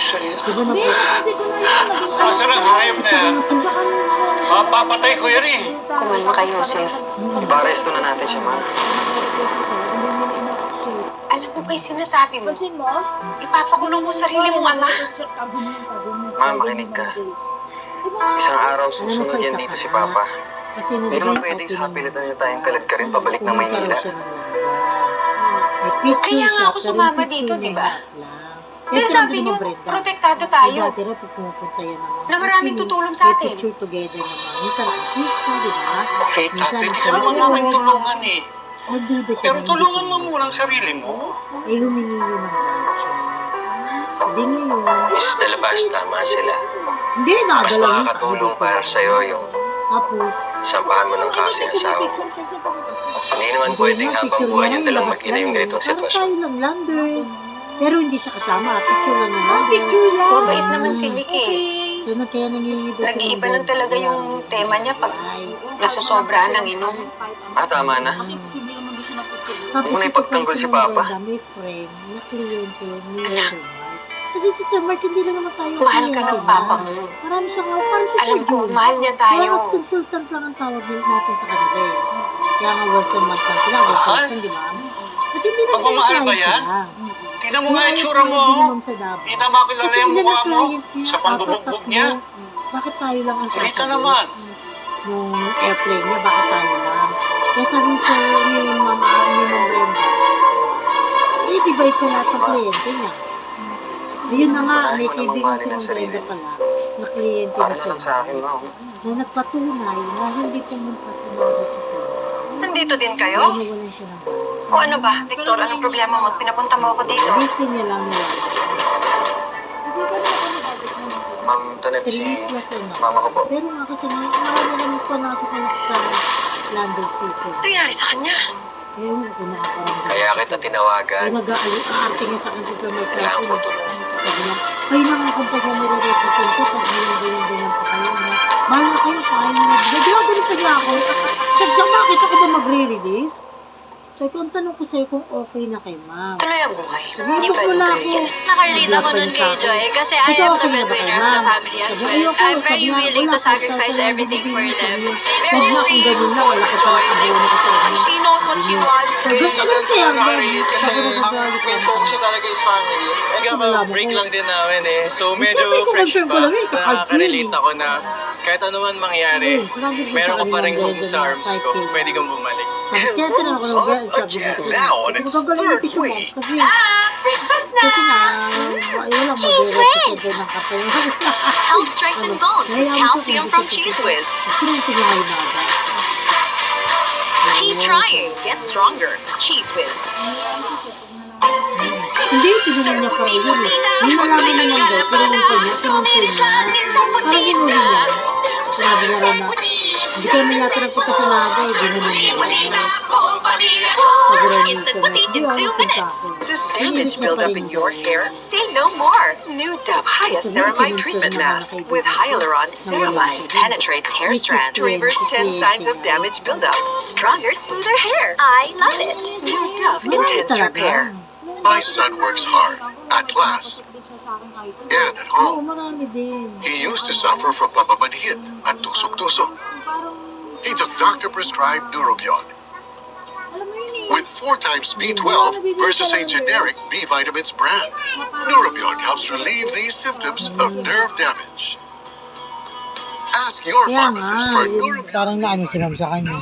sa'yo. Diba na po? Asan ang hayop na yan? Mapapatay ko yan eh. Kumalma kayo, sir. Iparesto na natin siya, ma. Alam mo ba yung sinasabi mo? Ipapakulong mo sarili mong ama? Ma, makinig ka. Isang araw susunod yan dito si Papa. Hindi naman pwedeng sa pilitan niya tayong kalad ka rin pabalik ng Maynila. Kaya nga ako sumama dito, di ba? Dahil sabi niyo, protektado tayo. Na maraming tutulong sa atin. Picture together naman. Minsan, artista, di ba? Kate, pwede ka naman namin tulungan eh. Nagduda siya. Pero tulungan mo muna ang sarili mo. Eh, humingi yun ng budget. Hindi ngayon. Mrs. De La Paz, tama sila. Hindi, Mas nakadala yun. makakatulong para sa'yo yung Tapos, sampahan mo ng kaso yung asawa mo. Hindi naman pwedeng habang buhay yung dalang mag-ina yung ganitong sitwasyon. Tayo lang, Landers. Pero hindi siya kasama. Picture lang ng Landers. Picture lang. Mabait naman si Nick eh. So, kaya nangingiba siya. Nag-iiba lang talaga yung tema niya pag nasusobrahan ng inom. Tama na. Tapos Muna ipagtanggol si Papa. May friend na kliyente ni Sir Mark. Kasi si Sir Mark, hindi lang naman tayo. Mahal ka ng papa mo. Marami siyang para si Alam Sir ko, Jun. mahal niya tayo. Kaya mas consultant lang ang tawag natin sa kanila eh. Kaya nga once a month lang sila. Consultant, di ba? Kasi hindi na Pagmamahal ba yan? Tingnan mo nga yung tsura mo. Hindi na makilala yung mukha mo sa pambubugbog niya. Bakit tayo lang ang Rita naman. Yung airplane niya, bakit tayo lang? Kaya sabi sa ni Ma'am Brenda, i-divide sa lahat ng kliyente niya. Ayun na nga, may kaibigan si Ma'am Brenda pala, na kliyente Para na na lang sa akin, ma. na nagpatunay na hindi pumunta sa mga si Sir. Nandito din Kaya kayo? nawalan siya ng bahay. O ano ba, Victor, anong problema mo? Pinapunta mo ako dito. Dito niya lang nila. Ma'am Tonet, 3 si plus lang na. mama ko po. Pero nga kasi marami naman panasok na sa Landers season. Nangyari sa kanya? Ewan ko nakakaramdam. Kaya kita Ay, tinawagan. nag-aarte nga sa kanya sa may Kailangan ko tulong. Sabi niya, kayo lang ang kumpanya nire-represent ko pag ganyan pa kayo. Bahala kayo, kaya nyo na. Ganyan pa niya ako. Sabi siya, bakit ako ba magre-release? So, ang tanong ko sa'yo kung okay na kay ma'am. Tuloy ang buhay. Hindi pa wala ako. Nakarelate ako nun kay Joy kasi I am the breadwinner of the family as well. I'm very willing to sacrifice everything for them. Huwag na kung ganun na, wala ka pala kabuo na kasi. She knows what she wants. Ganun kaya Nakarelate kasi ang main focus niya talaga is family. Nagkaka-break lang din namin eh. So medyo fresh pa. Nakaka-relate ako na kahit ano man mangyari, meron ka pa rin home sa arms ko. Pwede kang bumalik. Kaya tinanong ko ng girl, sabi ko. Now on its third week. Breakfast na! Kasi na, ayun lang, mag-represent ng kape. Help strengthen bones with calcium from Cheese Whiz. Pinagpinahay na ba? Keep trying. Get stronger. Cheese Whiz. Hindi, tinanong niya pa rin yun. Hindi nalaman na lang daw, tinanong ko niya, tinanong niya. Parang hinuli niya. Sinabi niya raw na, hindi kami yata nagpunta sa naga, ginanon niya. Instant petite in 2 minutes. Does damage build up in your hair? Say no more. New Dove Hyaluronic Treatment Mask with Hyaluron Ceramide penetrates hair strands to reverse 10 signs of damage buildup. Stronger, smoother hair. I love it. New Dove Intense Repair. My son works hard, at class, and at Oo, home. marami din. He used to suffer from pamamanhid at tusok-tusok. He took doctor-prescribed Neurobion with 4 times B12 versus a generic B vitamins brand. Neurobion helps relieve these symptoms of nerve damage. Ask your Kaya nga, pharmacist for yun, Neurobion. parang naano si ma'am sa kanya.